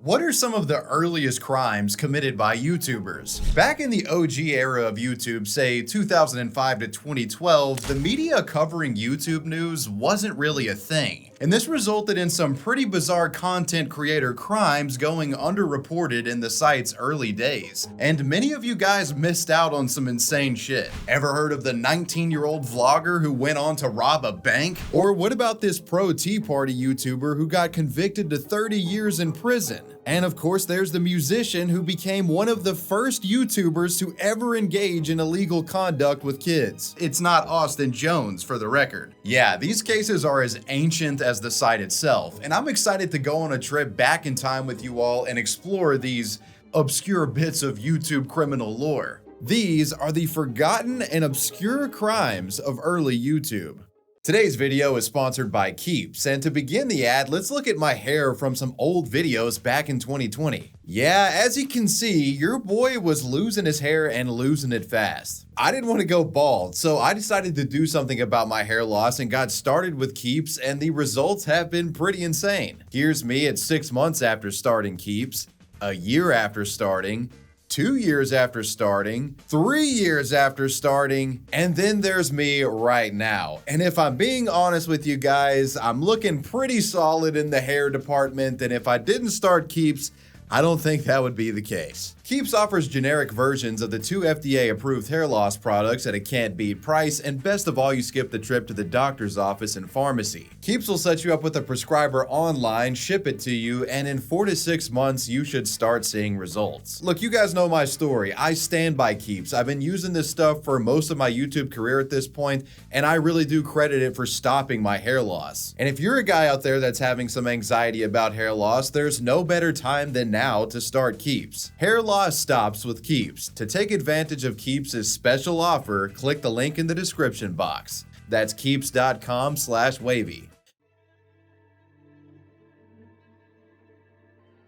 What are some of the earliest crimes committed by YouTubers? Back in the OG era of YouTube, say 2005 to 2012, the media covering YouTube news wasn't really a thing. And this resulted in some pretty bizarre content creator crimes going underreported in the site's early days. And many of you guys missed out on some insane shit. Ever heard of the 19-year-old vlogger who went on to rob a bank? Or what about this pro Tea Party YouTuber who got convicted to 30 years in prison? And of course, there's the musician who became one of the first YouTubers to ever engage in illegal conduct with kids. It's not Austin Jones, for the record. Yeah, these cases are as ancient as the site itself, and I'm excited to go on a trip back in time with you all and explore these obscure bits of YouTube criminal lore. These are the forgotten and obscure crimes of early YouTube. Today's video is sponsored by Keeps, and to begin the ad, let's look at my hair from some old videos back in 2020. Yeah, as you can see, your boy was losing his hair and losing it fast. I didn't want to go bald, so I decided to do something about my hair loss and got started with Keeps, and the results have been pretty insane. Here's me at 6 months after starting Keeps, a year after starting, 2 years after starting, 3 years after starting, and then there's me right now. And if I'm being honest with you guys, I'm looking pretty solid in the hair department, and if I didn't start Keeps, I don't think that would be the case. Keeps offers generic versions of the 2 FDA-approved hair loss products at a can't-beat price, and best of all, you skip the trip to the doctor's office and pharmacy. Keeps will set you up with a prescriber online, ship it to you, and in 4 to 6 months, you should start seeing results. Look, you guys know my story. I stand by Keeps. I've been using this stuff for most of my YouTube career at this point, and I really do credit it for stopping my hair loss. And if you're a guy out there that's having some anxiety about hair loss, there's no better time than now to start Keeps. Hair loss stops with Keeps. To take advantage of Keeps' special offer, click the link in the description box. That's keeps.com/wavy.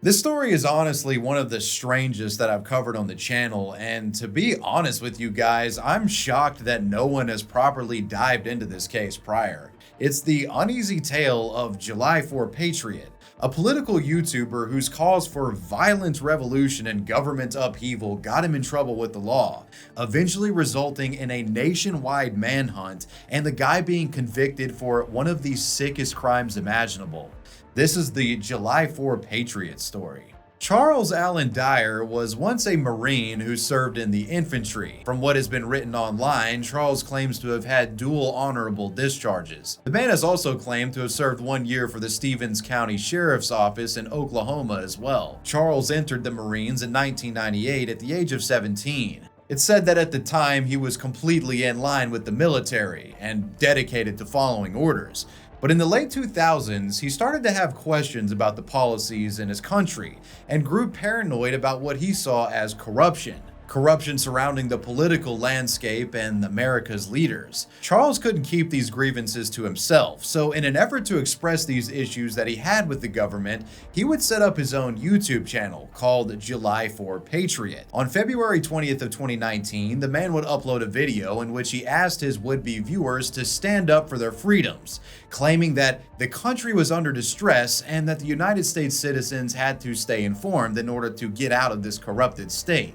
This story is honestly one of the strangest that I've covered on the channel, and to be honest with you guys, I'm shocked that no one has properly dived into this case prior. It's the uneasy tale of July 4 Patriot, a political YouTuber whose calls for violent revolution and government upheaval got him in trouble with the law, eventually resulting in a nationwide manhunt and the guy being convicted for one of the sickest crimes imaginable. This is the July 4 Patriot story. Charles Allen Dyer was once a Marine who served in the infantry. From what has been written online, Charles claims to have had dual honorable discharges. The man has also claimed to have served 1 year for the Stevens County Sheriff's Office in Oklahoma as well. Charles entered the Marines in 1998 at the age of 17. It's said that at the time he was completely in line with the military and dedicated to following orders. But in the late 2000s, he started to have questions about the policies in his country and grew paranoid about what he saw as corruption. Corruption surrounding the political landscape and America's leaders. Charles couldn't keep these grievances to himself, so in an effort to express these issues that he had with the government, he would set up his own YouTube channel called July 4 Patriot. On February 20th of 2019, the man would upload a video in which he asked his would-be viewers to stand up for their freedoms, claiming that the country was under distress and that the United States citizens had to stay informed in order to get out of this corrupted state.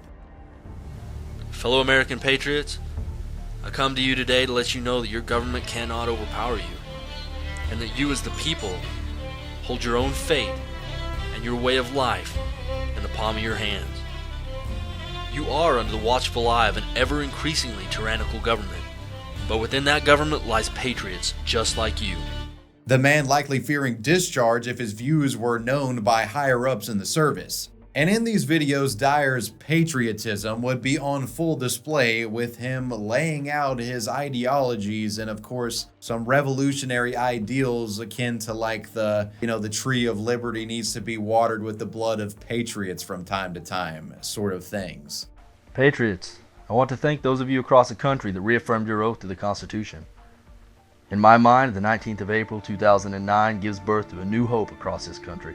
Fellow American patriots, I come to you today to let you know that your government cannot overpower you, and that you as the people hold your own fate and your way of life in the palm of your hands. You are under the watchful eye of an ever-increasingly tyrannical government, but within that government lies patriots just like you. The man likely fearing discharge if his views were known by higher-ups in the service. And in these videos, Dyer's patriotism would be on full display, with him laying out his ideologies and of course some revolutionary ideals akin to like the tree of liberty needs to be watered with the blood of patriots from time to time sort of things. Patriots, I want to thank those of you across the country that reaffirmed your oath to the Constitution. In my mind, the 19th of April 2009 gives birth to a new hope across this country.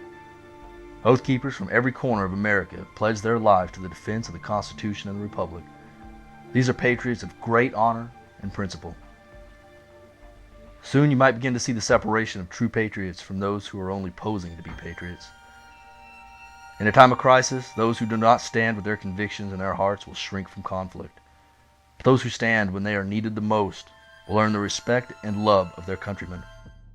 Oath keepers from every corner of America pledge their lives to the defense of the Constitution and the Republic. These are patriots of great honor and principle. Soon you might begin to see the separation of true patriots from those who are only posing to be patriots. In a time of crisis, those who do not stand with their convictions in their hearts will shrink from conflict. Those who stand when they are needed the most will earn the respect and love of their countrymen.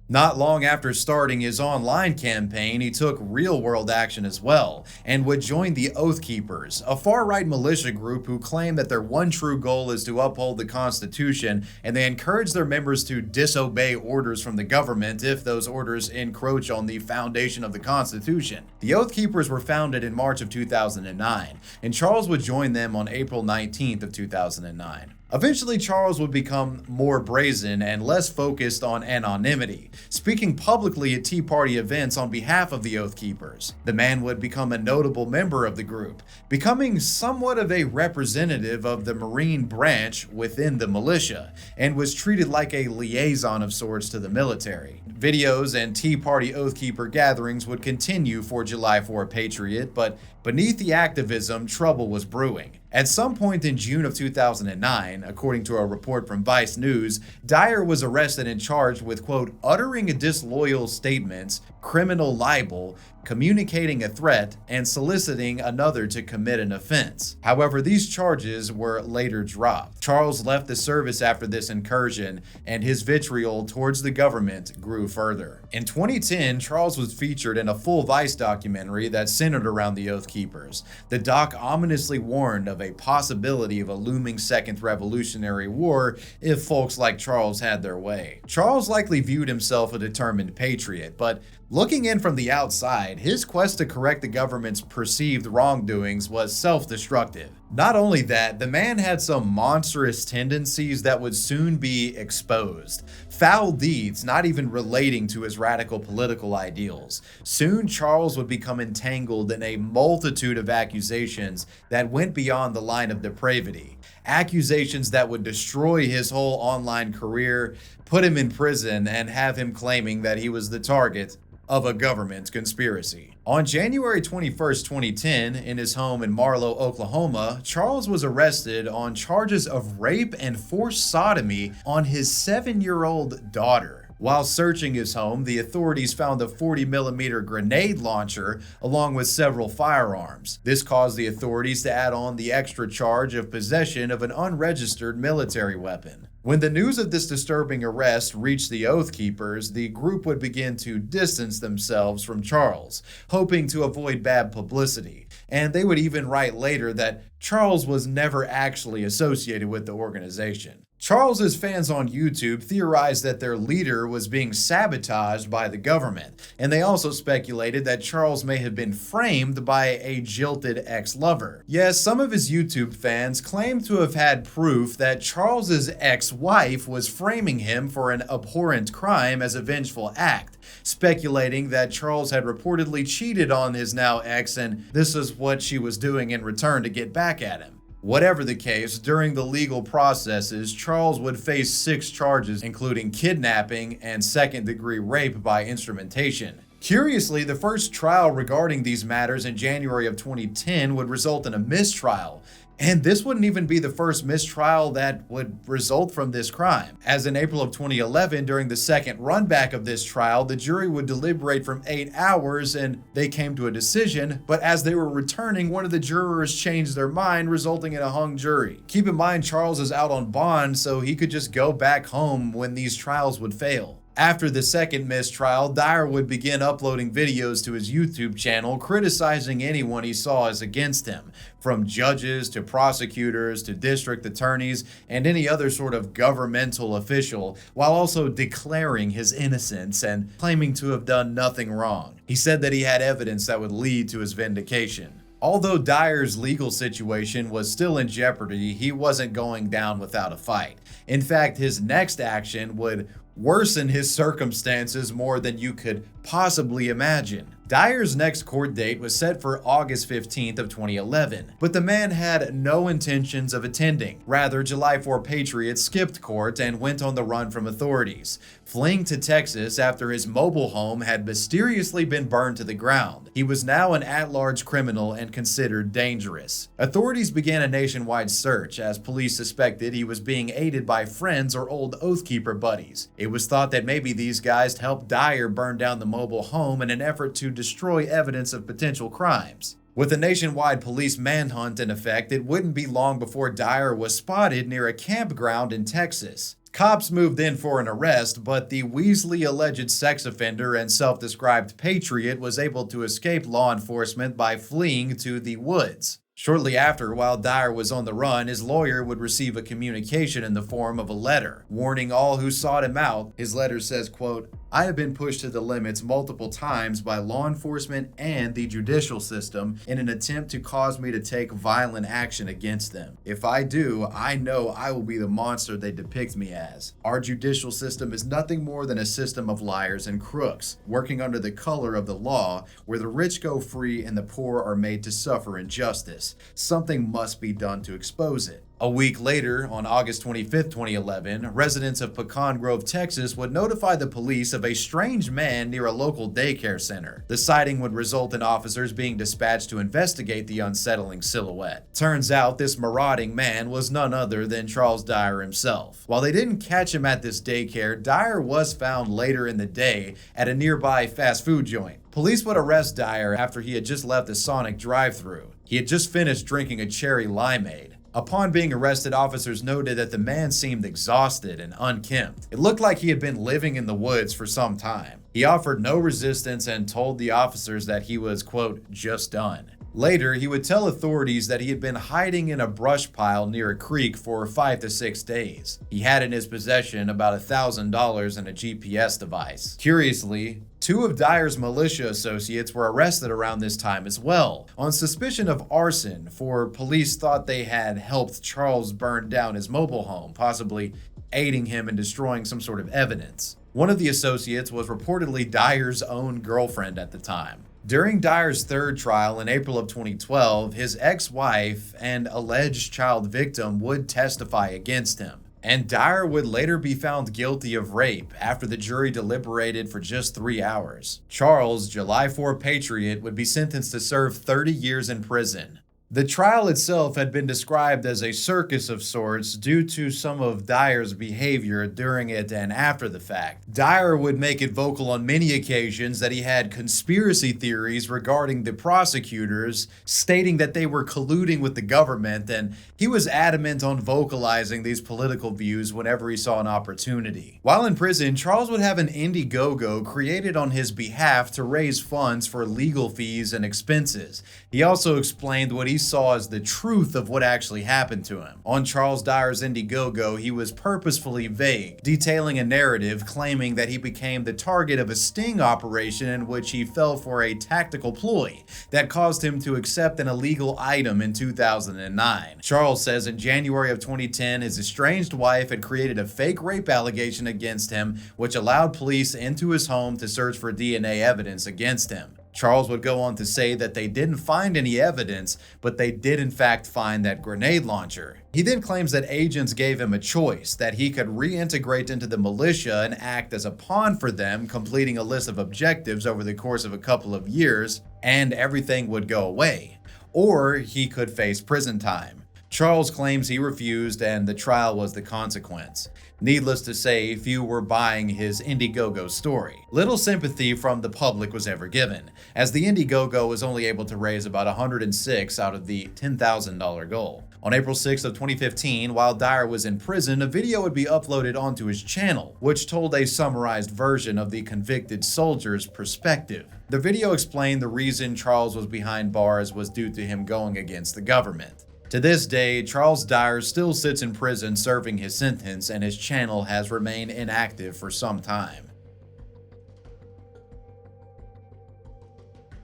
Not long after starting his online campaign, he took real-world action as well, and would join the Oath Keepers, a far-right militia group who claim that their one true goal is to uphold the Constitution, and they encourage their members to disobey orders from the government if those orders encroach on the foundation of the Constitution. The Oath Keepers were founded in March of 2009, and Charles would join them on April 19th of 2009. Eventually, Charles would become more brazen and less focused on anonymity, speaking publicly at Tea Party events on behalf of the Oath Keepers. The man would become a notable member of the group, becoming somewhat of a representative of the Marine branch within the militia, and was treated like a liaison of sorts to the military. Videos and Tea Party Oath Keeper gatherings would continue for July 4 Patriot, but beneath the activism, trouble was brewing. At some point in June of 2009, according to a report from Vice News, Dyer was arrested and charged with, quote, uttering disloyal statements, criminal libel, communicating a threat, and soliciting another to commit an offense. However, these charges were later dropped. Charles left the service after this incursion, and his vitriol towards the government grew further. In 2010, Charles was featured in a full Vice documentary that centered around the Oath Keepers. The doc ominously warned of a possibility of a looming second Revolutionary War if folks like Charles had their way. Charles likely viewed himself a determined patriot, but looking in from the outside, his quest to correct the government's perceived wrongdoings was self-destructive. Not only that, the man had some monstrous tendencies that would soon be exposed. Foul deeds not even relating to his radical political ideals. Soon, Charles would become entangled in a multitude of accusations that went beyond the line of depravity. Accusations that would destroy his whole online career, put him in prison, and have him claiming that he was the target of a government conspiracy. On January 21st, 2010, in his home in Marlow, Oklahoma, Charles was arrested on charges of rape and forced sodomy on his 7-year-old daughter. While searching his home, the authorities found a 40mm grenade launcher along with several firearms. This caused the authorities to add on the extra charge of possession of an unregistered military weapon. When the news of this disturbing arrest reached the Oath Keepers, the group would begin to distance themselves from Charles, hoping to avoid bad publicity. And they would even write later that Charles was never actually associated with the organization. Charles's fans on YouTube theorized that their leader was being sabotaged by the government, and they also speculated that Charles may have been framed by a jilted ex-lover. Yes, some of his YouTube fans claim to have had proof that Charles's ex-wife was framing him for an abhorrent crime as a vengeful act, speculating that Charles had reportedly cheated on his now ex and this is what she was doing in return to get back at him. Whatever the case, during the legal processes, Charles would face 6 charges, including kidnapping and second-degree rape by instrumentation. Curiously, the first trial regarding these matters in January of 2010 would result in a mistrial. And this wouldn't even be the first mistrial that would result from this crime, as in April of 2011, during the second runback of this trial, the jury would deliberate from 8 hours and they came to a decision, but as they were returning, one of the jurors changed their mind, resulting in a hung jury. Keep in mind, Charles is out on bond, so he could just go back home when these trials would fail. After the second mistrial, Dyer would begin uploading videos to his YouTube channel criticizing anyone he saw as against him, from judges to prosecutors to district attorneys and any other sort of governmental official, while also declaring his innocence and claiming to have done nothing wrong. He said that he had evidence that would lead to his vindication. Although Dyer's legal situation was still in jeopardy, he wasn't going down without a fight. In fact, his next action would worsen his circumstances more than you could possibly imagine. Dyer's next court date was set for August 15th of 2011, but the man had no intentions of attending. Rather, July 4 Patriot skipped court and went on the run from authorities, fleeing to Texas after his mobile home had mysteriously been burned to the ground. He was now an at-large criminal and considered dangerous. Authorities began a nationwide search as police suspected he was being aided by friends or old Oath Keeper buddies. It was thought that maybe these guys helped Dyer burn down the mobile home in an effort to destroy evidence of potential crimes. With a nationwide police manhunt in effect, it wouldn't be long before Dyer was spotted near a campground in Texas. Cops moved in for an arrest, but the Weasley alleged sex offender and self-described patriot was able to escape law enforcement by fleeing to the woods. Shortly after, while Dyer was on the run, his lawyer would receive a communication in the form of a letter, warning all who sought him out. His letter says, quote, "I have been pushed to the limits multiple times by law enforcement and the judicial system in an attempt to cause me to take violent action against them. If I do, I know I will be the monster they depict me as. Our judicial system is nothing more than a system of liars and crooks, working under the color of the law, where the rich go free and the poor are made to suffer injustice. Something must be done to expose it." A week later, on August 25, 2011, residents of Pecan Grove, Texas would notify the police of a strange man near a local daycare center. The sighting would result in officers being dispatched to investigate the unsettling silhouette. Turns out this marauding man was none other than Charles Dyer himself. While they didn't catch him at this daycare, Dyer was found later in the day at a nearby fast food joint. Police would arrest Dyer after he had just left the Sonic drive-thru. He had just finished drinking a cherry limeade. Upon being arrested, officers noted that the man seemed exhausted and unkempt. It looked like he had been living in the woods for some time. He offered no resistance and told the officers that he was, quote, "just done." Later, he would tell authorities that he had been hiding in a brush pile near a creek for 5 to 6 days. He had in his possession about $1,000 and a GPS device. Curiously, 2 of Dyer's militia associates were arrested around this time as well, on suspicion of arson, for police thought they had helped Charles burn down his mobile home, possibly aiding him in destroying some sort of evidence. One of the associates was reportedly Dyer's own girlfriend at the time. During Dyer's third trial in April of 2012, his ex-wife and alleged child victim would testify against him, and Dyer would later be found guilty of rape after the jury deliberated for just 3 hours. Charles, July 4 patriot, would be sentenced to serve 30 years in prison. The trial itself had been described as a circus of sorts due to some of Dyer's behavior during it and after the fact. Dyer would make it vocal on many occasions that he had conspiracy theories regarding the prosecutors, stating that they were colluding with the government, and he was adamant on vocalizing these political views whenever he saw an opportunity. While in prison, Charles would have an Indiegogo created on his behalf to raise funds for legal fees and expenses. He also explained what he saw as the truth of what actually happened to him. On Charles Dyer's Indiegogo, he was purposefully vague, detailing a narrative claiming that he became the target of a sting operation in which he fell for a tactical ploy that caused him to accept an illegal item in 2009. Charles says in January of 2010, his estranged wife had created a fake rape allegation against him, which allowed police into his home to search for DNA evidence against him. Charles would go on to say that they didn't find any evidence, but they did in fact find that grenade launcher. He then claims that agents gave him a choice, that he could reintegrate into the militia and act as a pawn for them, completing a list of objectives over the course of a couple of years, and everything would go away. Or he could face prison time. Charles claims he refused and the trial was the consequence. Needless to say, few were buying his Indiegogo story. Little sympathy from the public was ever given, as the Indiegogo was only able to raise about $106 out of the $10,000 goal. On April 6 of 2015, while Dyer was in prison, a video would be uploaded onto his channel, which told a summarized version of the convicted soldier's perspective. The video explained the reason Charles was behind bars was due to him going against the government. To this day, Charles Dyer still sits in prison serving his sentence, and his channel has remained inactive for some time.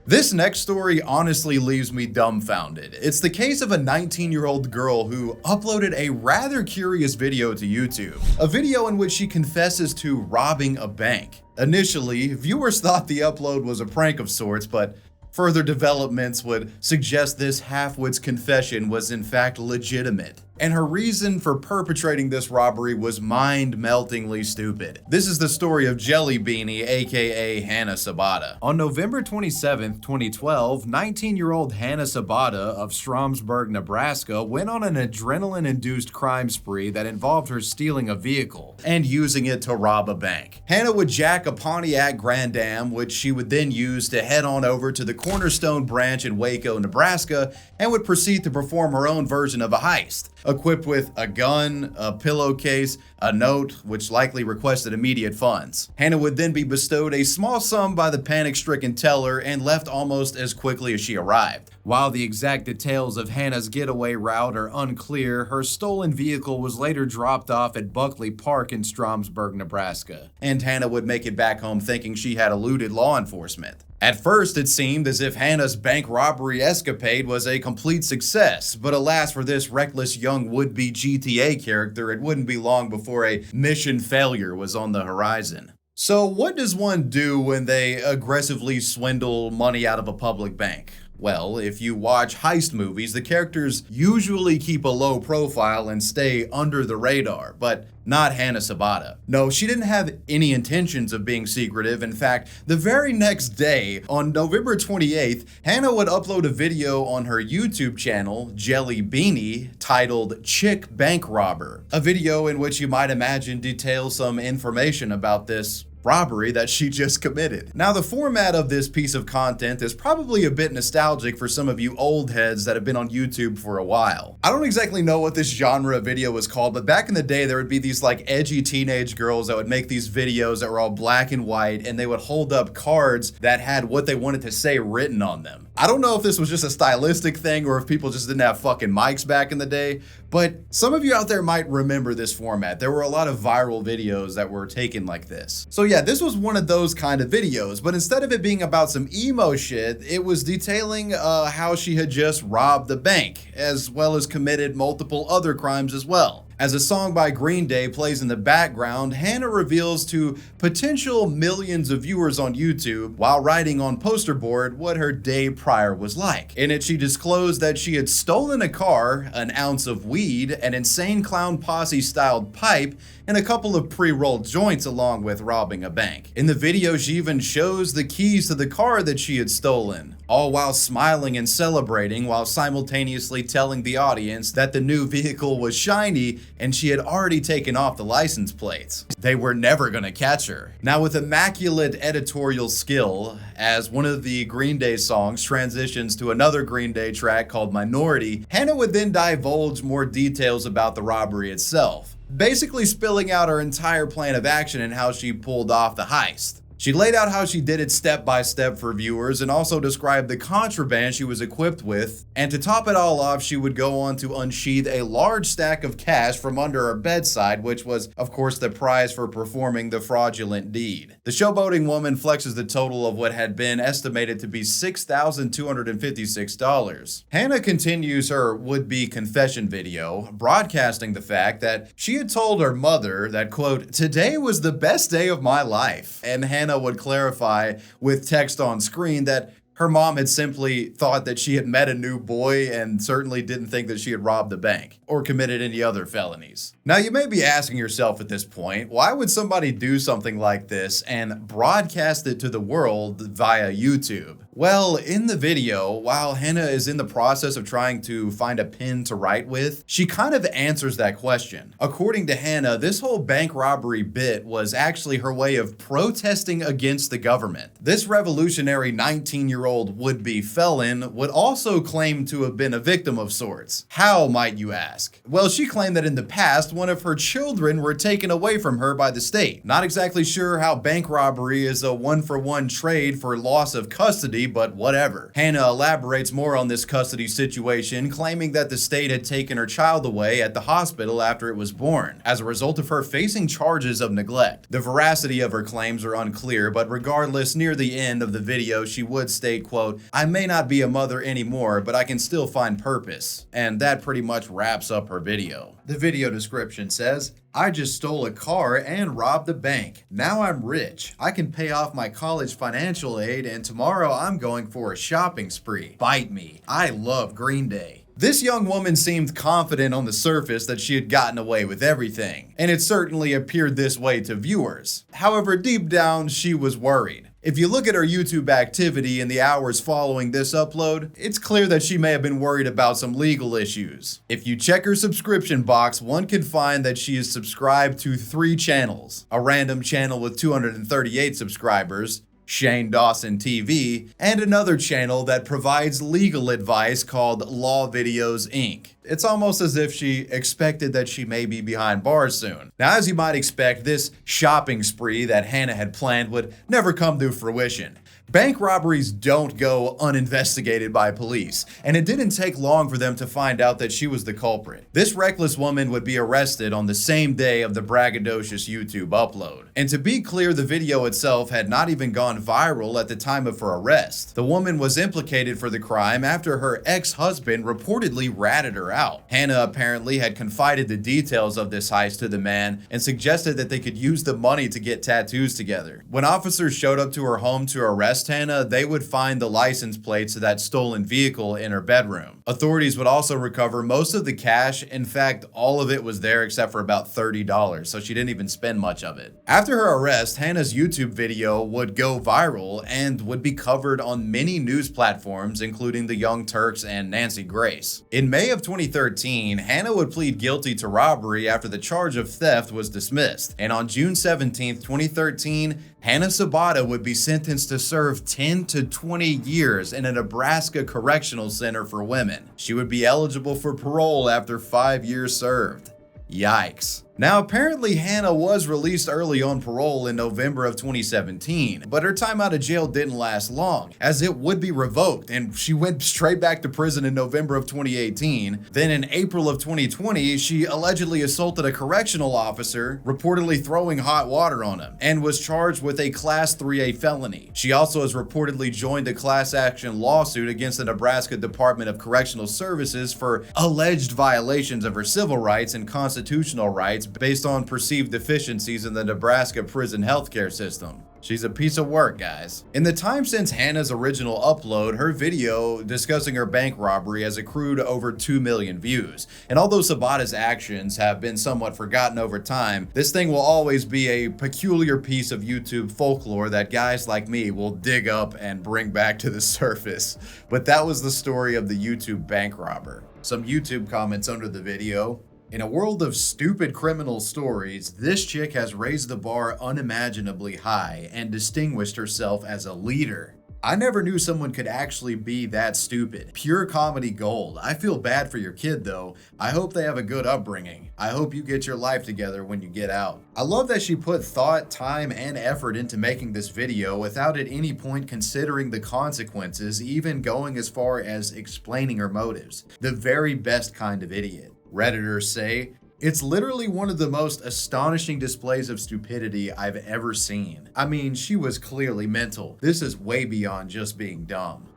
This next story honestly leaves me dumbfounded. It's the case of a 19-year-old girl who uploaded a rather curious video to YouTube. A video in which she confesses to robbing a bank. Initially, viewers thought the upload was a prank of sorts, but further developments would suggest this half-wit's confession was in fact legitimate. and her reason for perpetrating this robbery was mind-meltingly stupid. This is the story of Jelly Beanie, aka Hannah Sabata. On November 27, 2012, 19-year-old Hannah Sabata of Stromsburg, Nebraska went on an adrenaline-induced crime spree that involved her stealing a vehicle and using it to rob a bank. Hannah would jack a Pontiac Grand Am, which she would then use to head on over to the Cornerstone branch in Waco, Nebraska, and would proceed to perform her own version of a heist, equipped with a gun, a pillowcase, a note, which likely requested immediate funds. Hannah would then be bestowed a small sum by the panic-stricken teller and left almost as quickly as she arrived. While the exact details of Hannah's getaway route are unclear, her stolen vehicle was later dropped off at Buckley Park in Stromsburg, Nebraska, and Hannah would make it back home thinking she had eluded law enforcement. At first, it seemed as if Hannah's bank robbery escapade was a complete success, but alas for this reckless young would-be GTA character, it wouldn't be long before a mission failure was on the horizon. So what does one do when they aggressively swindle money out of a public bank? Well, if you watch heist movies, the characters usually keep a low profile and stay under the radar, but not Hannah Sabata. No, she didn't have any intentions of being secretive. In fact, the very next day, on November 28th, Hannah would upload a video on her YouTube channel, Jelly Beanie, titled Chick Bank Robber, a video in which you might imagine details some information about this robbery that she just committed. Now, the format of this piece of content is probably a bit nostalgic for some of you old heads that have been on YouTube for a while. I don't exactly know what this genre of video was called, but back in the day, there would be these like edgy teenage girls that would make these videos that were all black and white, and they would hold up cards that had what they wanted to say written on them. I don't know if this was just a stylistic thing or if people just didn't have fucking mics back in the day, but some of you out there might remember this format. There were a lot of viral videos that were taken like this. So yeah, this was one of those kind of videos, but instead of it being about some emo shit, it was detailing how she had just robbed the bank, as well as committed multiple other crimes as well. As a song by Green Day plays in the background, Hannah reveals to potential millions of viewers on YouTube while writing on poster board what her day prior was like. In it, she disclosed that she had stolen a car, an ounce of weed, an Insane Clown Posse styled pipe, and a couple of pre-rolled joints along with robbing a bank. In the video, she even shows the keys to the car that she had stolen, all while smiling and celebrating while simultaneously telling the audience that the new vehicle was shiny and she had already taken off the license plates. They were never gonna catch her. Now, with immaculate editorial skill, as one of the Green Day songs transitions to another Green Day track called Minority, Hannah would then divulge more details about the robbery itself, basically spilling out her entire plan of action and how she pulled off the heist. She laid out how she did it step by step for viewers and also described the contraband she was equipped with. And to top it all off, she would go on to unsheath a large stack of cash from under her bedside, which was, of course, the prize for performing the fraudulent deed. The showboating woman flexes the total of what had been estimated to be $6,256. Hannah continues her would-be confession video, broadcasting the fact that she had told her mother that, quote, "Today was the best day of my life," and Hannah would clarify with text on screen that her mom had simply thought that she had met a new boy and certainly didn't think that she had robbed the bank or committed any other felonies. Now, you may be asking yourself at this point, why would somebody do something like this and broadcast it to the world via YouTube? Well, in the video, while Hannah is in the process of trying to find a pen to write with, she kind of answers that question. According to Hannah, this whole bank robbery bit was actually her way of protesting against the government. This revolutionary 19-year-old would-be felon would also claim to have been a victim of sorts. How, might you ask? Well, she claimed that in the past, one of her children were taken away from her by the state. Not exactly sure how bank robbery is a one-for-one trade for loss of custody, but whatever. Hannah elaborates more on this custody situation, claiming that the state had taken her child away at the hospital after it was born, as a result of her facing charges of neglect. The veracity of her claims are unclear, but regardless, near the end of the video, she would state, quote, "I may not be a mother anymore, but I can still find purpose." And that pretty much wraps up her video. The video description says, "I just stole a car and robbed a bank. Now I'm rich. I can pay off my college financial aid, and tomorrow I'm going for a shopping spree. Bite me. I love Green Day." This young woman seemed confident on the surface that she had gotten away with everything, and it certainly appeared this way to viewers. However, deep down, she was worried. If you look at her YouTube activity in the hours following this upload, it's clear that she may have been worried about some legal issues. If you check her subscription box, one can find that she is subscribed to 3 channels: a random channel with 238 subscribers, Shane Dawson TV, and another channel that provides legal advice called Law Videos Inc. It's almost as if she expected that she may be behind bars soon. Now, as you might expect, this shopping spree that Hannah had planned would never come to fruition. Bank robberies don't go uninvestigated by police, and it didn't take long for them to find out that she was the culprit. This reckless woman would be arrested on the same day of the braggadocious YouTube upload. And to be clear, the video itself had not even gone viral at the time of her arrest. The woman was implicated for the crime after her ex-husband reportedly ratted her out. Hannah apparently had confided the details of this heist to the man and suggested that they could use the money to get tattoos together. When officers showed up to her home to arrest Hannah, they would find the license plates to that stolen vehicle in her bedroom. Authorities would also recover most of the cash. In fact, all of it was there except for about $30, so she didn't even spend much of it. After her arrest, Hannah's YouTube video would go viral and would be covered on many news platforms, including the Young Turks and Nancy Grace. In May of 2013, Hannah would plead guilty to robbery after the charge of theft was dismissed. And on June 17, 2013, Hannah Sabata would be sentenced to serve 10 to 20 years in a Nebraska correctional center for women. She would be eligible for parole after 5 years served. Yikes. Now, apparently Hannah was released early on parole in November of 2017, but her time out of jail didn't last long, as it would be revoked, and she went straight back to prison in November of 2018. Then in April of 2020, she allegedly assaulted a correctional officer, reportedly throwing hot water on him, and was charged with a Class 3A felony. She also has reportedly joined a class action lawsuit against the Nebraska Department of Correctional Services for alleged violations of her civil rights and constitutional rights based on perceived deficiencies in the Nebraska prison healthcare system. She's a piece of work, guys. In the time since Hannah's original upload, her video discussing her bank robbery has accrued over 2 million views. And although Sabata's actions have been somewhat forgotten over time, this thing will always be a peculiar piece of YouTube folklore that guys like me will dig up and bring back to the surface. But that was the story of the YouTube bank robber. Some YouTube comments under the video. In a world of stupid criminal stories, this chick has raised the bar unimaginably high and distinguished herself as a leader. I never knew someone could actually be that stupid. Pure comedy gold. I feel bad for your kid though. I hope they have a good upbringing. I hope you get your life together when you get out. I love that she put thought, time, and effort into making this video without at any point considering the consequences, even going as far as explaining her motives. The very best kind of idiot. Redditors say, it's literally one of the most astonishing displays of stupidity I've ever seen. I mean, she was clearly mental. This is way beyond just being dumb.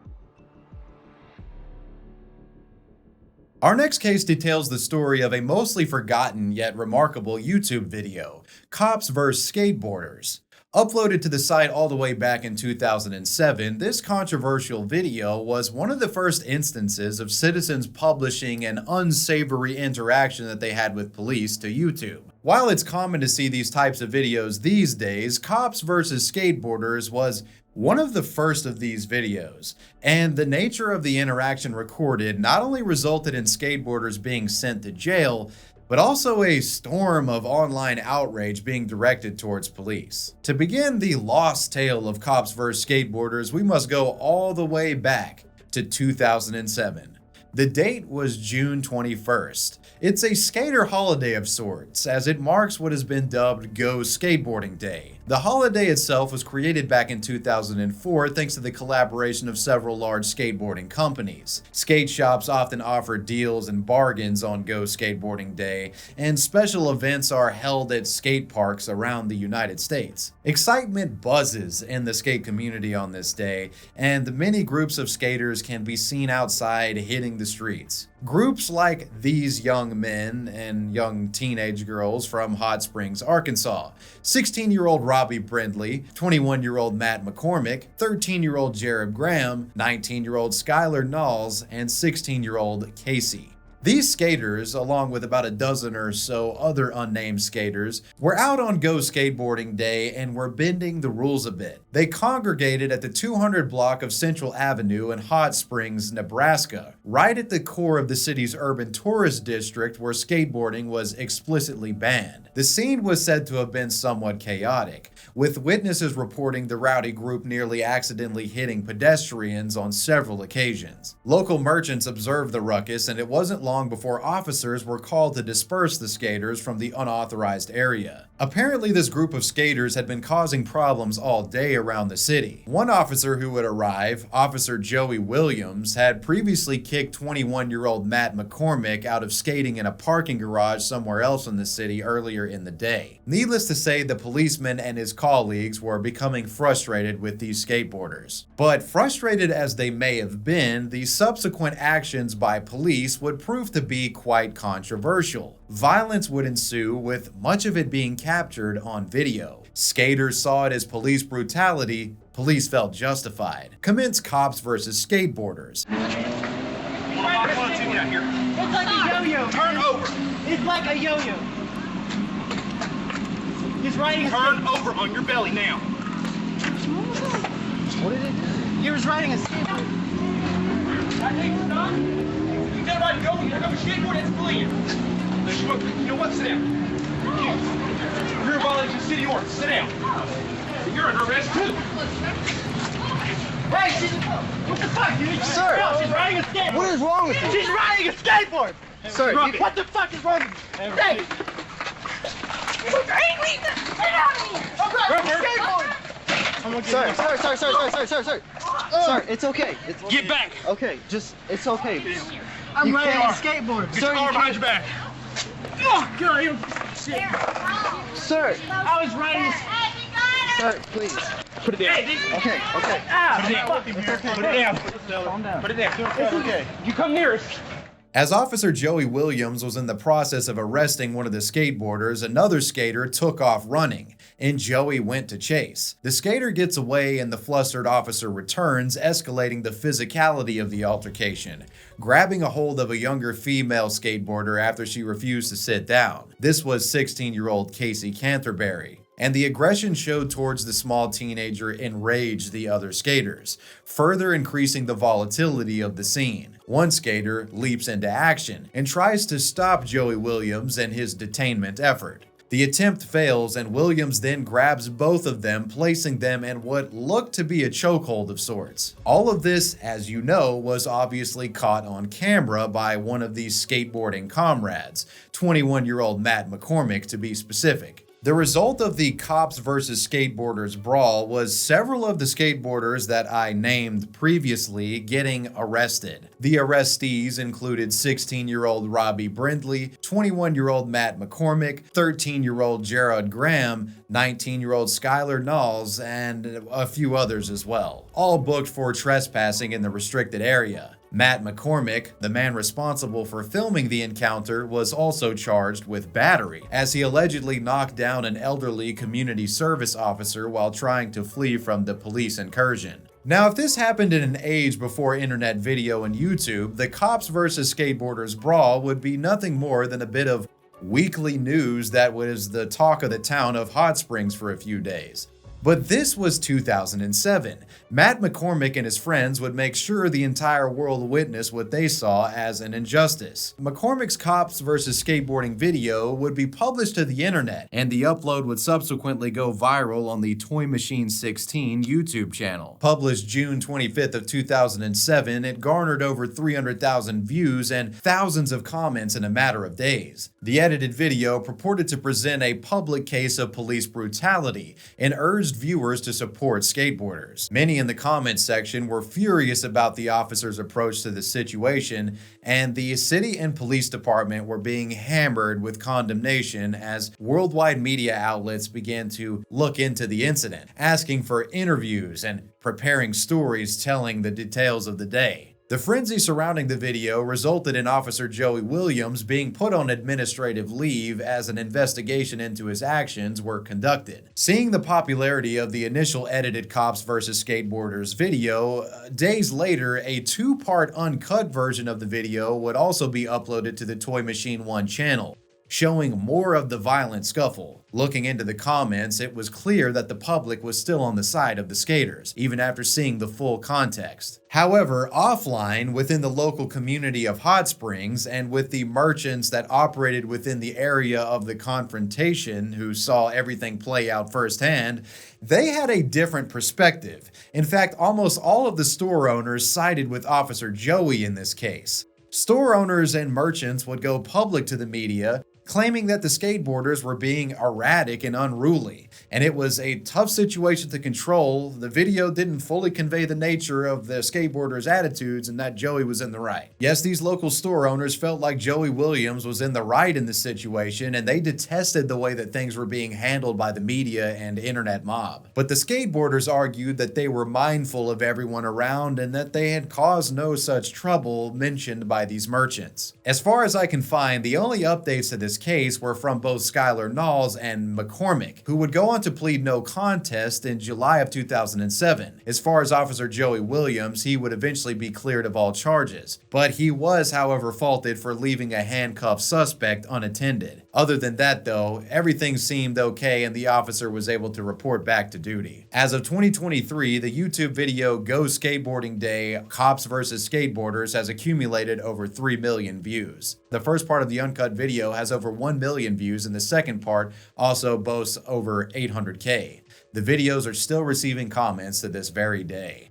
Our next case details the story of a mostly forgotten yet remarkable YouTube video, Cops vs. Skateboarders. Uploaded to the site all the way back in 2007, this controversial video was one of the first instances of citizens publishing an unsavory interaction that they had with police to YouTube. While it's common to see these types of videos these days, Cops vs. Skateboarders was one of the first of these videos, and the nature of the interaction recorded not only resulted in skateboarders being sent to jail, but also a storm of online outrage being directed towards police. To begin the lost tale of Cops vs. Skateboarders, we must go all the way back to 2007. The date was June 21st. It's a skater holiday of sorts, as it marks what has been dubbed Go Skateboarding Day. The holiday itself was created back in 2004 thanks to the collaboration of several large skateboarding companies. Skate shops often offer deals and bargains on Go Skateboarding Day, and special events are held at skate parks around the United States. Excitement buzzes in the skate community on this day, and many groups of skaters can be seen outside hitting the streets. Groups like these young men and young teenage girls from Hot Springs, Arkansas. 16-year-old Robbie Brindley, 21-year-old Matt McCormick, 13-year-old Jared Graham, 19-year-old Skylar Knowles, and 16-year-old Casey. These skaters, along with about a dozen or so other unnamed skaters, were out on Go Skateboarding Day and were bending the rules a bit. They congregated at the 200 block of Central Avenue in Hot Springs, Nebraska, right at the core of the city's urban tourist district where skateboarding was explicitly banned. The scene was said to have been somewhat chaotic, with witnesses reporting the rowdy group nearly accidentally hitting pedestrians on several occasions. Local merchants observed the ruckus, and it wasn't long before officers were called to disperse the skaters from the unauthorized area. Apparently, this group of skaters had been causing problems all day around the city. One officer who would arrive, Officer Joey Williams, had previously kicked 21-year-old Matt McCormick out of skating in a parking garage somewhere else in the city earlier in the day. Needless to say, the policeman and his colleagues were becoming frustrated with these skateboarders. But frustrated as they may have been, the subsequent actions by police would prove to be quite controversial. Violence would ensue, with much of it being captured on video. Skaters saw it as police brutality. Police felt justified. Commence Cops versus Skateboarders. It's like a yo-yo. Turn over. It's like a yo-yo. He's riding a Turn over on your belly now. What did it do? He was riding a skateboard. I think it's done. You got right going. You're going to skateboard. It's clean. You know what? Sit down. You're violating city orders. Sit down. You're under arrest too. Hey, what the fuck? Sir. No, she's riding a skateboard. What is wrong with you? She's riding a skateboard. Sir, What the fuck is wrong with you? Hey. Look, angry. Get out of here. I'm riding a skateboard. Sir, it's okay. Get back. Okay, it's okay. I'm riding a skateboard. Get your arm behind your back. Oh, God, you shit. Sir, I was riding a sir, please. Put it down. Okay. Put it down. Put it down. Calm down. Put it down. It's okay. You come near us. As Officer Joey Williams was in the process of arresting one of the skateboarders, another skater took off running, and Joey went to chase. The skater gets away and the flustered officer returns, escalating the physicality of the altercation, grabbing a hold of a younger female skateboarder after she refused to sit down. This was 16-year-old Casey Canterbury. And the aggression showed towards the small teenager enraged the other skaters, further increasing the volatility of the scene. One skater leaps into action and tries to stop Joey Williams and his detainment effort. The attempt fails, and Williams then grabs both of them, placing them in what looked to be a chokehold of sorts. All of this, as you know, was obviously caught on camera by one of these skateboarding comrades, 21-year-old Matt McCormick to be specific. The result of the Cops versus Skateboarders brawl was several of the skateboarders that I named previously getting arrested. The arrestees included 16-year-old Robbie Brindley, 21-year-old Matt McCormick, 13-year-old Jared Graham, 19-year-old Skylar Knowles, and a few others as well, all booked for trespassing in the restricted area. Matt McCormick, the man responsible for filming the encounter, was also charged with battery, as he allegedly knocked down an elderly community service officer while trying to flee from the police incursion. Now, if this happened in an age before internet video and YouTube, the Cops versus Skateboarders brawl would be nothing more than a bit of weekly news that was the talk of the town of Hot Springs for a few days. But this was 2007. Matt McCormick and his friends would make sure the entire world witnessed what they saw as an injustice. McCormick's Cops versus Skateboarding video would be published to the internet, and the upload would subsequently go viral on the Toy Machine 16 YouTube channel. Published June 25th of 2007, it garnered over 300,000 views and thousands of comments in a matter of days. The edited video purported to present a public case of police brutality and urged viewers to support skateboarders. Many in the comments section were furious about the officer's approach to the situation, and the city and police department were being hammered with condemnation as worldwide media outlets began to look into the incident, asking for interviews and preparing stories telling the details of the day. The frenzy surrounding the video resulted in Officer Joey Williams being put on administrative leave as an investigation into his actions were conducted. Seeing the popularity of the initial edited Cops vs. Skateboarders video, days later, a two-part uncut version of the video would also be uploaded to the Toy Machine 1 channel, showing more of the violent scuffle. Looking into the comments, it was clear that the public was still on the side of the skaters, even after seeing the full context. However, offline, within the local community of Hot Springs, and with the merchants that operated within the area of the confrontation who saw everything play out firsthand, they had a different perspective. In fact, almost all of the store owners sided with Officer Joey in this case. Store owners and merchants would go public to the media, claiming that the skateboarders were being erratic and unruly, and it was a tough situation to control. The video didn't fully convey the nature of the skateboarders' attitudes and that Joey was in the right. Yes, these local store owners felt like Joey Williams was in the right in the situation, and they detested the way that things were being handled by the media and internet mob. But the skateboarders argued that they were mindful of everyone around and that they had caused no such trouble mentioned by these merchants. As far as I can find, the only updates to this case were from both Skylar Knowles and McCormick, who would go on to plead no contest in July of 2007. As far as Officer Joey Williams, he would eventually be cleared of all charges, but he was, however, faulted for leaving a handcuffed suspect unattended. Other than that, though, everything seemed okay and the officer was able to report back to duty. As of 2023, the YouTube video Go Skateboarding Day Cops vs. Skateboarders has accumulated over 3 million views. The first part of the uncut video has over 1 million views, and the second part also boasts over 800K. The videos are still receiving comments to this very day.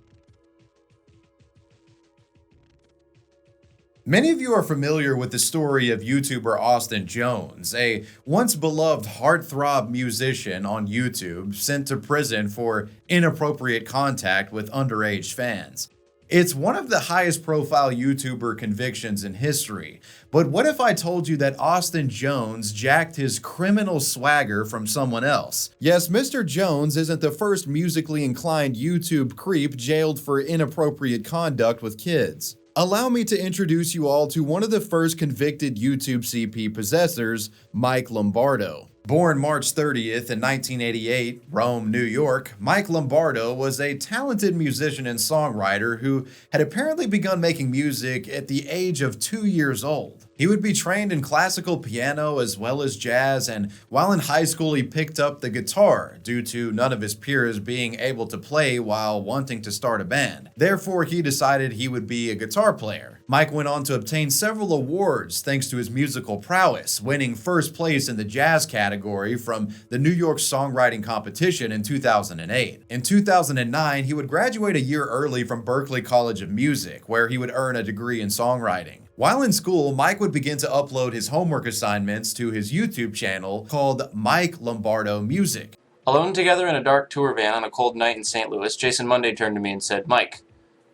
Many of you are familiar with the story of YouTuber Austin Jones, a once beloved heartthrob musician on YouTube sent to prison for inappropriate contact with underage fans. It's one of the highest profile YouTuber convictions in history, but what if I told you that Austin Jones jacked his criminal swagger from someone else? Yes, Mr. Jones isn't the first musically inclined YouTube creep jailed for inappropriate conduct with kids. Allow me to introduce you all to one of the first convicted YouTube CP possessors, Mike Lombardo. Born March 30th in 1988, Rome, New York, Mike Lombardo was a talented musician and songwriter who had apparently begun making music at the age of 2 years old. He would be trained in classical piano as well as jazz, and while in high school he picked up the guitar due to none of his peers being able to play while wanting to start a band. Therefore, he decided he would be a guitar player. Mike went on to obtain several awards thanks to his musical prowess, winning first place in the jazz category from the New York Songwriting Competition in 2008. In 2009, he would graduate a year early from Berklee College of Music, where he would earn a degree in songwriting. While in school, Mike would begin to upload his homework assignments to his YouTube channel called Mike Lombardo Music. Alone together in a dark tour van on a cold night in St. Louis, Jason Monday turned to me and said, "Mike,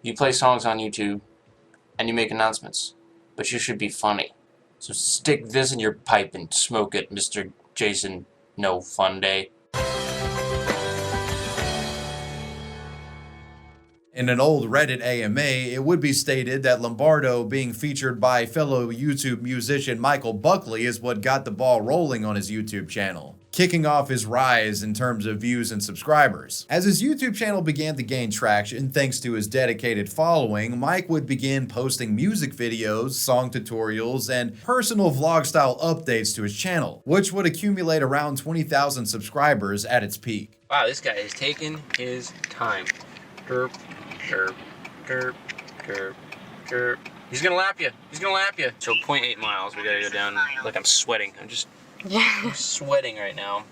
you play songs on YouTube and you make announcements, but you should be funny. So stick this in your pipe and smoke it, Mr. Jason No Fun Day." In an old Reddit AMA, it would be stated that Lombardo being featured by fellow YouTube musician Michael Buckley is what got the ball rolling on his YouTube channel, kicking off his rise in terms of views and subscribers. As his YouTube channel began to gain traction thanks to his dedicated following, Mike would begin posting music videos, song tutorials, and personal vlog-style updates to his channel, which would accumulate around 20,000 subscribers at its peak. Wow, this guy is taking his time. Derp, derp, derp, derp, derp. He's gonna lap you. He's gonna lap you. So 0.8 miles. We gotta go down. Like I'm sweating. I'm sweating right now.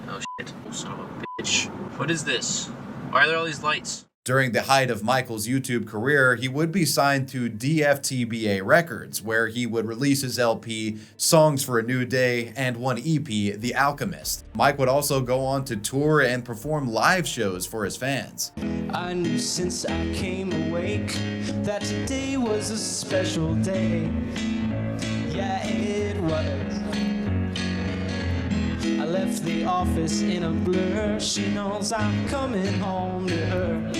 Oh shit. Son of a bitch. What is this? Why are there all these lights? During the height of Michael's YouTube career, he would be signed to DFTBA Records, where he would release his LP, Songs for a New Day, and one EP, The Alchemist. Mike would also go on to tour and perform live shows for his fans. I knew since I came awake that today was a special day. Yeah, it was. I left the office in a blur. She knows I'm coming home to her.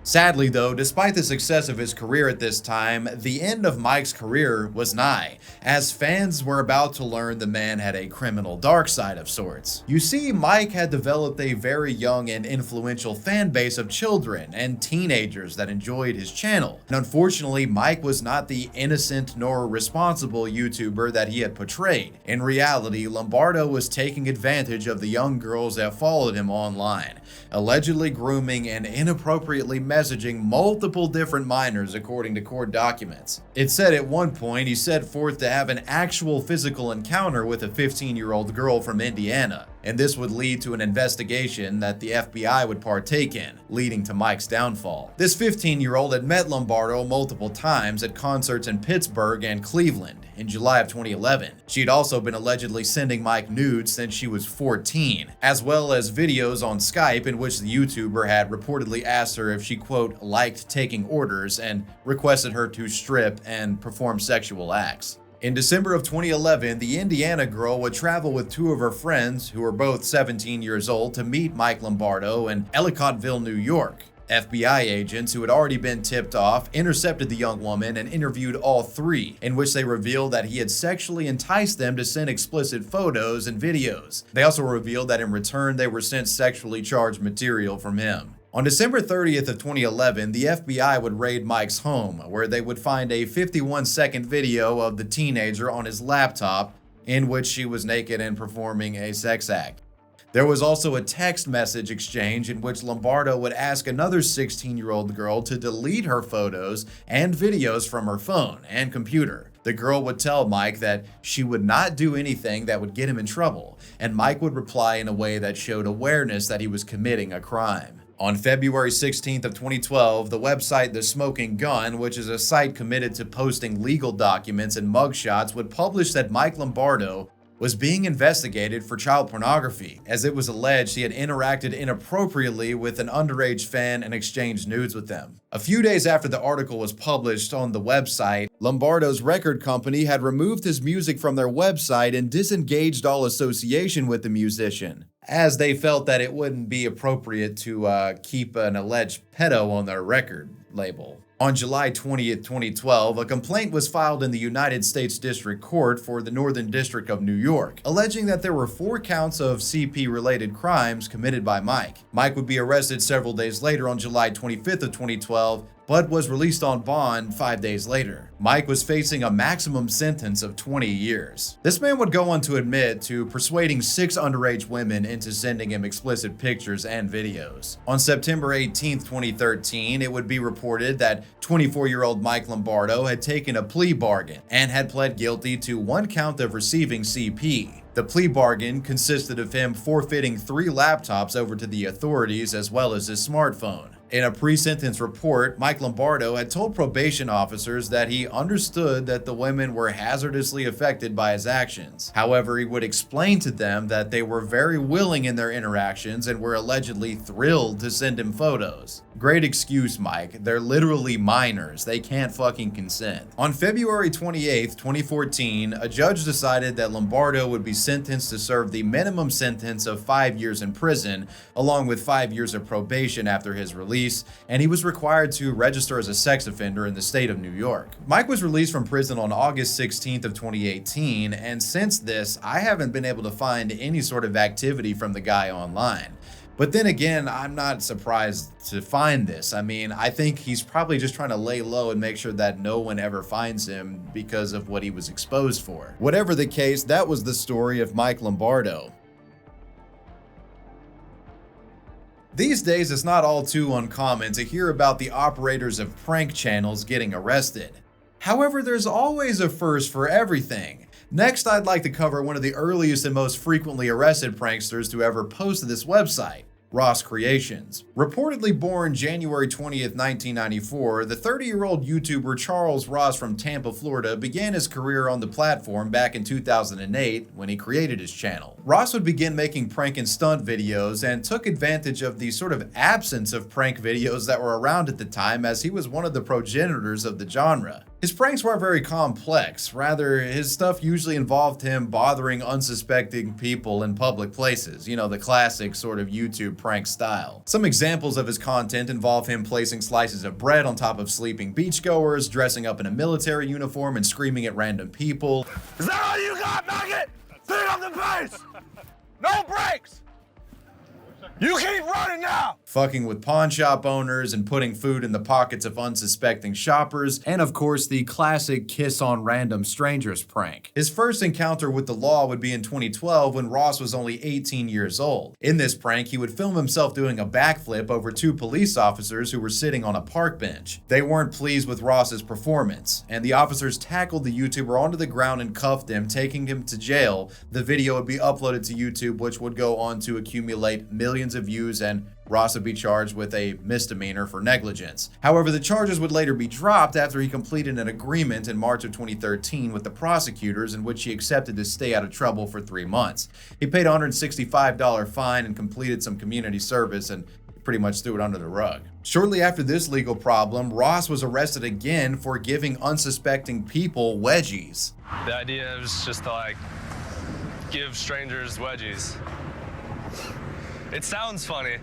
Sadly though, despite the success of his career at this time, the end of Mike's career was nigh, as fans were about to learn the man had a criminal dark side of sorts. You see, Mike had developed a very young and influential fan base of children and teenagers that enjoyed his channel. And unfortunately, Mike was not the innocent nor responsible YouTuber that he had portrayed. In reality, Lombardo was taking advantage of the young girls that followed him online, allegedly grooming and inappropriately messaging multiple different minors according to court documents. It said at one point he set forth to have an actual physical encounter with a 15-year-old girl from Indiana, and this would lead to an investigation that the FBI would partake in, leading to Mike's downfall. This 15-year-old had met Lombardo multiple times at concerts in Pittsburgh and Cleveland in July of 2011. She'd also been allegedly sending Mike nudes since she was 14, as well as videos on Skype in which the YouTuber had reportedly asked her if she, quote, liked taking orders and requested her to strip and perform sexual acts. In December of 2011, the Indiana girl would travel with two of her friends, who were both 17 years old, to meet Mike Lombardo in Ellicottville, New York. FBI agents who had already been tipped off intercepted the young woman and interviewed all three, in which they revealed that he had sexually enticed them to send explicit photos and videos. They also revealed that in return they were sent sexually charged material from him. On December 30th of 2011, the FBI would raid Mike's home, where they would find a 51-second video of the teenager on his laptop in which she was naked and performing a sex act. There was also a text message exchange in which Lombardo would ask another 16-year-old girl to delete her photos and videos from her phone and computer. The girl would tell Mike that she would not do anything that would get him in trouble, and Mike would reply in a way that showed awareness that he was committing a crime. On February 16th of 2012, the website The Smoking Gun, which is a site committed to posting legal documents and mugshots, would publish that Mike Lombardo was being investigated for child pornography, as it was alleged he had interacted inappropriately with an underage fan and exchanged nudes with them. A few days after the article was published on the website, Lombardo's record company had removed his music from their website and disengaged all association with the musician, as they felt that it wouldn't be appropriate to keep an alleged pedo on their record label. On July 20th, 2012, a complaint was filed in the United States District Court for the Northern District of New York, alleging that there were 4 counts of CP-related crimes committed by Mike. Mike would be arrested several days later on July 25th of 2012, but was released on bond 5 days later. Mike was facing a maximum sentence of 20 years. This man would go on to admit to persuading 6 underage women into sending him explicit pictures and videos. On September 18, 2013, it would be reported that 24-year-old Mike Lombardo had taken a plea bargain and had pled guilty to 1 count of receiving CP. The plea bargain consisted of him forfeiting 3 laptops over to the authorities as well as his smartphone. In a pre-sentence report, Mike Lombardo had told probation officers that he understood that the women were hazardously affected by his actions. However, he would explain to them that they were very willing in their interactions and were allegedly thrilled to send him photos. Great excuse, Mike. They're literally minors. They can't fucking consent. On February 28, 2014, a judge decided that Lombardo would be sentenced to serve the minimum sentence of 5 years in prison, along with 5 years of probation after his release, and he was required to register as a sex offender in the state of New York. Mike was released from prison on August 16th of 2018, and since this, I haven't been able to find any sort of activity from the guy online. But then again, I'm not surprised to find this. I mean, I think he's probably just trying to lay low and make sure that no one ever finds him because of what he was exposed for. Whatever the case, that was the story of Mike Lombardo. These days, it's not all too uncommon to hear about the operators of prank channels getting arrested. However, there's always a first for everything. Next, I'd like to cover one of the earliest and most frequently arrested pranksters to ever post to this website, Ross Creations. Reportedly born January 20th, 1994, the 30-year-old YouTuber Charles Ross from Tampa, Florida began his career on the platform back in 2008 when he created his channel. Ross would begin making prank and stunt videos and took advantage of the sort of absence of prank videos that were around at the time, as he was one of the progenitors of the genre. His pranks weren't very complex. Rather, his stuff usually involved him bothering unsuspecting people in public places. You know, the classic sort of YouTube prank style. Some examples of his content involve him placing slices of bread on top of sleeping beachgoers, dressing up in a military uniform and screaming at random people. Is that all you got, Bucket? Pick up the pace! No brakes! You keep running now! Fucking with pawn shop owners and putting food in the pockets of unsuspecting shoppers, and of course the classic kiss on random strangers prank. His first encounter with the law would be in 2012 when Ross was only 18 years old. In this prank, he would film himself doing a backflip over 2 police officers who were sitting on a park bench. They weren't pleased with Ross's performance, and the officers tackled the YouTuber onto the ground and cuffed him, taking him to jail. The video would be uploaded to YouTube, which would go on to accumulate millions of views, and Ross would be charged with a misdemeanor for negligence. However, the charges would later be dropped after he completed an agreement in March of 2013 with the prosecutors in which he accepted to stay out of trouble for 3 months. He paid a $165 fine and completed some community service and pretty much threw it under the rug. Shortly after this legal problem, Ross was arrested again for giving unsuspecting people wedgies. The idea was just to give strangers wedgies. It sounds funny,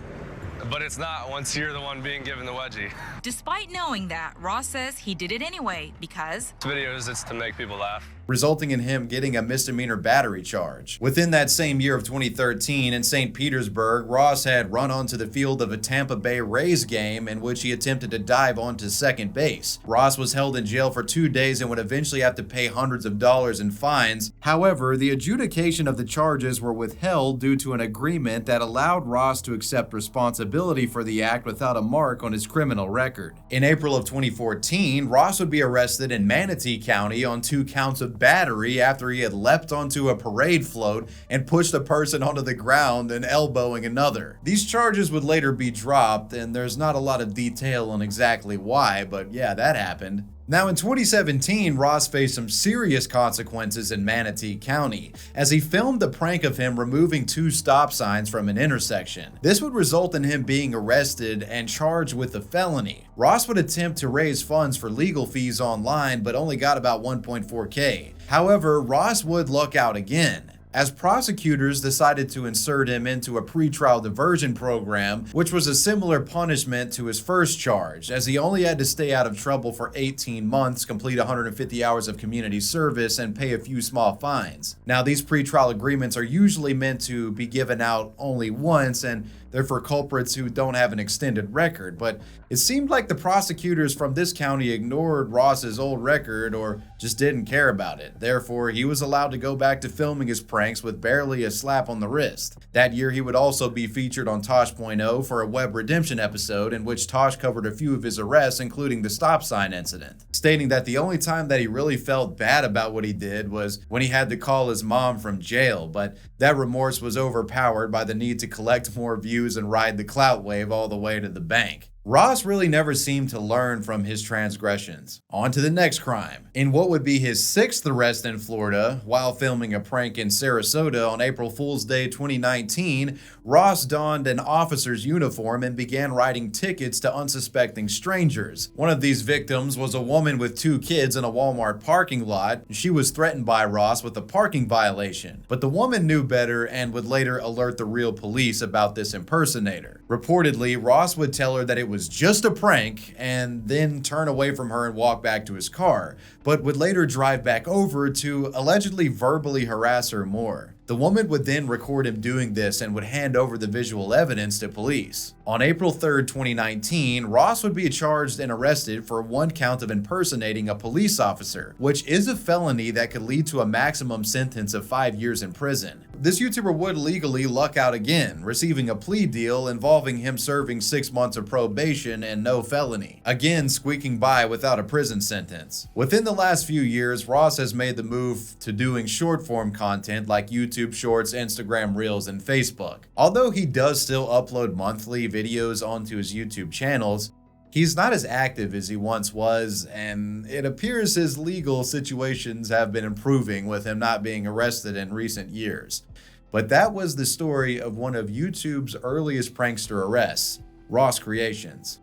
but it's not once you're the one being given the wedgie. Despite knowing that, Ross says he did it anyway because Videos, it's to make people laugh. Resulting in him getting a misdemeanor battery charge. Within that same year of 2013, in St. Petersburg, Ross had run onto the field of a Tampa Bay Rays game in which he attempted to dive onto second base. Ross was held in jail for 2 days and would eventually have to pay hundreds of dollars in fines. However, the adjudication of the charges were withheld due to an agreement that allowed Ross to accept responsibility for the act without a mark on his criminal record. In April of 2014, Ross would be arrested in Manatee County on 2 counts of battery after he had leapt onto a parade float and pushed a person onto the ground and elbowing another. These charges would later be dropped, and there's not a lot of detail on exactly why, but yeah, that happened. Now in 2017, Ross faced some serious consequences in Manatee County as he filmed the prank of him removing 2 stop signs from an intersection. This would result in him being arrested and charged with a felony. Ross would attempt to raise funds for legal fees online, but only got about $1.4K. However, Ross would luck out again, as prosecutors decided to insert him into a pretrial diversion program, which was a similar punishment to his first charge, as he only had to stay out of trouble for 18 months, complete 150 hours of community service, and pay a few small fines. Now, these pretrial agreements are usually meant to be given out only once, and they're for culprits who don't have an extended record, but it seemed like the prosecutors from this county ignored Ross's old record or just didn't care about it. Therefore, he was allowed to go back to filming his pranks with barely a slap on the wrist. That year, he would also be featured on Tosh.0 for a Web Redemption episode in which Tosh covered a few of his arrests, including the stop sign incident, stating that the only time that he really felt bad about what he did was when he had to call his mom from jail, but that remorse was overpowered by the need to collect more views and ride the clout wave all the way to the bank. Ross really never seemed to learn from his transgressions. On to the next crime. In what would be his 6th arrest in Florida, while filming a prank in Sarasota on April Fool's Day 2019, Ross donned an officer's uniform and began writing tickets to unsuspecting strangers. One of these victims was a woman with 2 kids in a Walmart parking lot. She was threatened by Ross with a parking violation, but the woman knew better and would later alert the real police about this impersonator. Reportedly, Ross would tell her that it was just a prank and then turn away from her and walk back to his car, but would later drive back over to allegedly verbally harass her more. The woman would then record him doing this and would hand over the visual evidence to police. On April 3rd, 2019, Ross would be charged and arrested for 1 count of impersonating a police officer, which is a felony that could lead to a maximum sentence of 5 years in prison. This YouTuber would legally luck out again, receiving a plea deal involving him serving 6 months of probation and no felony, again squeaking by without a prison sentence. Within the last few years, Ross has made the move to doing short-form content like YouTube Shorts, Instagram Reels, and Facebook. Although he does still upload monthly videos onto his YouTube channels, he's not as active as he once was, and it appears his legal situations have been improving with him not being arrested in recent years. But that was the story of one of YouTube's earliest prankster arrests, Ross Creations.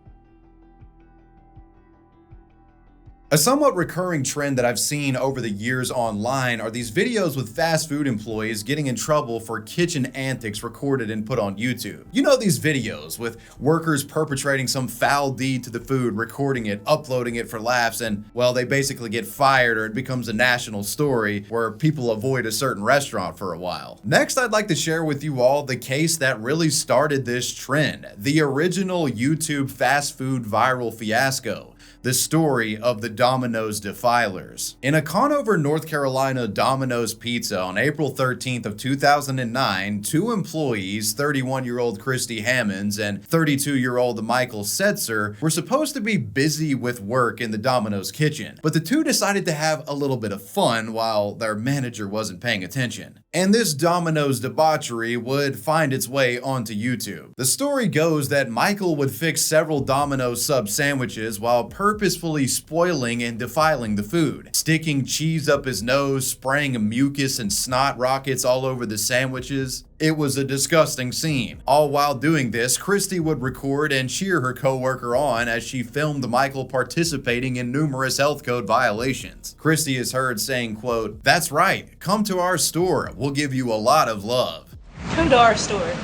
A somewhat recurring trend that I've seen over the years online are these videos with fast food employees getting in trouble for kitchen antics recorded and put on YouTube. You know, these videos with workers perpetrating some foul deed to the food, recording it, uploading it for laughs, and, well, they basically get fired or it becomes a national story where people avoid a certain restaurant for a while. Next, I'd like to share with you all the case that really started this trend, the original YouTube fast food viral fiasco. The story of the Dominos Defilers. In a Conover, North Carolina Domino's Pizza on April 13th of 2009, two employees, 31-year-old Christy Hammonds and 32-year-old Michael Setzer, were supposed to be busy with work in the Domino's kitchen, but the two decided to have a little bit of fun while their manager wasn't paying attention. And this Domino's debauchery would find its way onto YouTube. The story goes that Michael would fix several Domino's sub sandwiches while purposefully spoiling and defiling the food, sticking cheese up his nose, spraying mucus and snot rockets all over the sandwiches. It was a disgusting scene. All while doing this, Christy would record and cheer her coworker on as she filmed Michael participating in numerous health code violations. Christy is heard saying, quote, "That's right, come to our store, we'll give you a lot of love." Come to our store,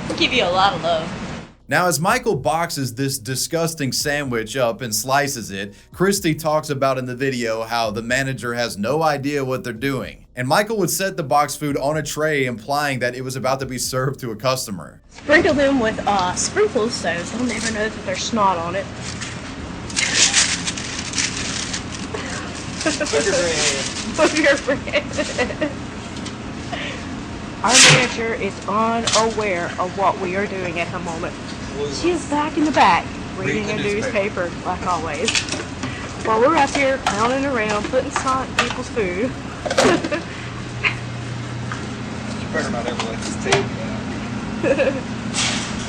we'll give you a lot of love. Now, as Michael boxes this disgusting sandwich up and slices it, Christy talks about in the video how the manager has no idea what they're doing. And Michael would set the boxed food on a tray, implying that it was about to be served to a customer. Sprinkle them with sprinkles so they'll never know that there's snot on it. Booger bread. Our manager is unaware of what we are doing at the moment. She is back in the back, reading a newspaper, like always. While we're out here pounding around, putting snot in people's food. You better not ever let this tape down.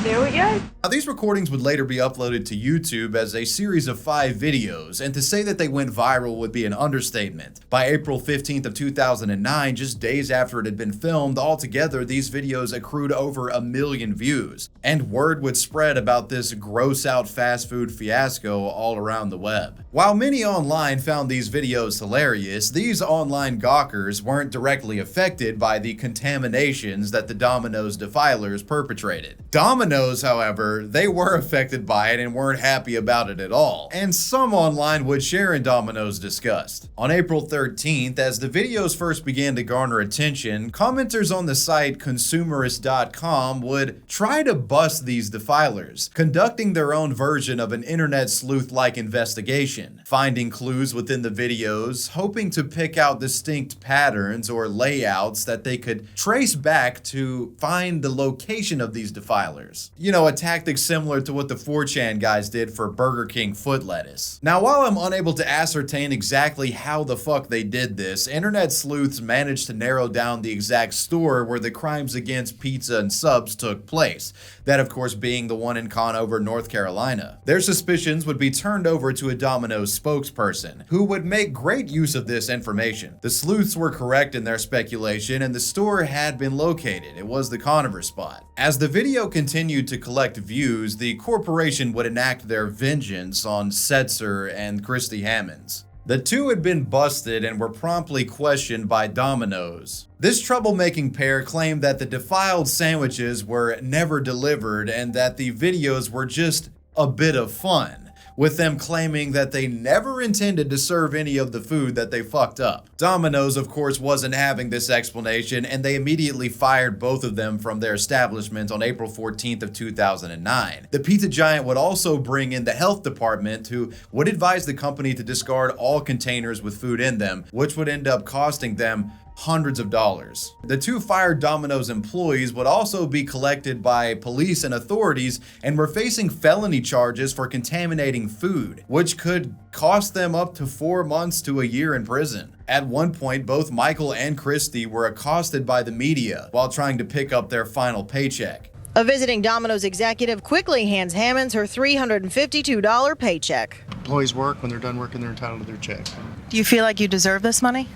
There we go. Now, these recordings would later be uploaded to YouTube as a series of 5 videos, and to say that they went viral would be an understatement. By April 15th of 2009, just days after it had been filmed, altogether these videos accrued over 1 million views, and word would spread about this gross-out fast food fiasco all around the web. While many online found these videos hilarious, these online gawkers weren't directly affected by the contaminations that the Dominos Defilers perpetrated. Dominos, however, they were affected by it and weren't happy about it at all, and some online would share in Domino's disgust. On April 13th, as the videos first began to garner attention, commenters on the site consumerist.com would try to bust these defilers, conducting their own version of an internet sleuth-like investigation, finding clues within the videos, hoping to pick out distinct patterns or layouts that they could trace back to find the location of these defilers. You know, a tactic similar to what the 4chan guys did for Burger King foot lettuce. Now, while I'm unable to ascertain exactly how the fuck they did this, internet sleuths managed to narrow down the exact store where the crimes against pizza and subs took place. That, of course, being the one in Conover, North Carolina. Their suspicions would be turned over to a Domino's spokesperson, who would make great use of this information. The sleuths were correct in their speculation, and the store had been located. It was the Conover spot. As the video continued to collect views, the corporation would enact their vengeance on Setzer and Christy Hammonds. The two had been busted and were promptly questioned by Domino's. This troublemaking pair claimed that the defiled sandwiches were never delivered and that the videos were just a bit of fun, with them claiming that they never intended to serve any of the food that they fucked up. Domino's, of course, wasn't having this explanation, and they immediately fired both of them from their establishment on April 14th of 2009. The pizza giant would also bring in the health department, who would advise the company to discard all containers with food in them, which would end up costing them hundreds of dollars. The two fired Domino's employees would also be collected by police and authorities and were facing felony charges for contaminating food, which could cost them up to 4 months to a year in prison. At one point, both Michael and Christy were accosted by the media while trying to pick up their final paycheck. A visiting Domino's executive quickly hands Hammonds her $352 paycheck. Employees work. When they're done working, they're entitled to their check. Do you feel like you deserve this money?